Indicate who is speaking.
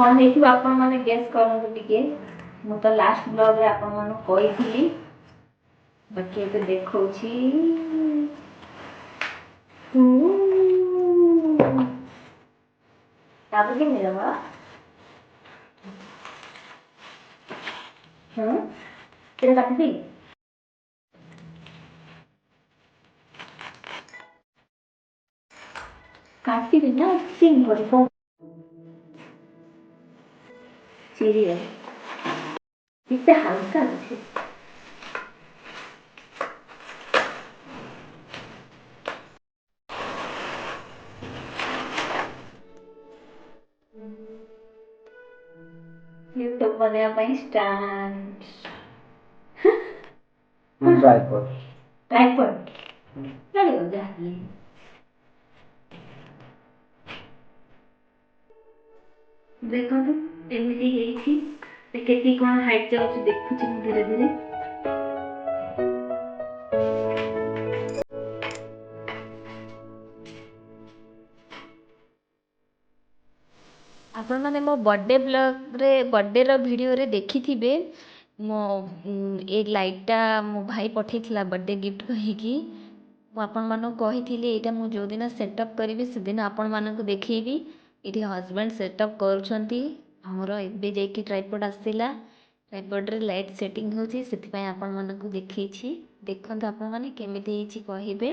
Speaker 1: कौन ହେଇଥିବ ଆପଣ ମାନେ ଗେସ୍ କରନ୍ତୁ ଟିକେ। ମୁଁ ତ ଲାଷ୍ଟ ବ୍ଲଗରେ ଆପଣମାନଙ୍କୁ କହିଥିଲି, ବାକି ଏବେ ଦେଖଉଛି। ତାପରେ କେମିତି ଦେବା? ସେଇଟା କାଟିଦେଇ କାଟିବି ନା ସିଂ କରିବ ଚିରିଏ ଏତେ ହାଲକା ଅଛି। यूट्यूब बनेଇବା ପାଇଁ ଷ୍ଟାଣ୍ଡ ଟ୍ରାଇପଡ୍ ଚଳିବ ଯାହାହେଲେ। ଦେଖନ୍ତୁ ଏମିତି ହେଇଛି, କେତିକି କ'ଣ ହାଇଟ୍ ଯାଉଛି ଦେଖୁଛି ମୁଁ ଧୀରେ ଧୀରେ। ଆପଣମାନେ ମୋ ବର୍ଥଡେ ବ୍ଲଗ୍ରେ ବର୍ଥଡେର ଭିଡ଼ିଓରେ ଦେଖିଥିବେ, ମୋ ଏ ଲାଇଟ୍ଟା ମୋ ଭାଇ ପଠାଇଥିଲା ବର୍ଥଡେ ଗିଫ୍ଟ କହିକି। ମୁଁ ଆପଣମାନଙ୍କୁ କହିଥିଲି ଏଇଟା ମୁଁ ଯେଉଁଦିନ ସେଟଅପ୍ କରିବି ସେଦିନ ଆପଣମାନଙ୍କୁ ଦେଖେଇବି। ଏଇଠି ହଜବେଣ୍ଡ ସେଟଅପ୍ କରୁଛନ୍ତି। ଆମର ଏବେ ଯାଇକି ଟ୍ରାଇପଡ୍ ଆସିଲା, ଟ୍ରାଇପଡ୍ରେ ଲାଇଟ୍ ସେଟିଂ ହେଉଛି, ସେଥିପାଇଁ ଆପଣମାନଙ୍କୁ ଦେଖେଇଛି। ଦେଖନ୍ତୁ ଆପଣମାନେ କେମିତି ହେଇଛି କହିବେ।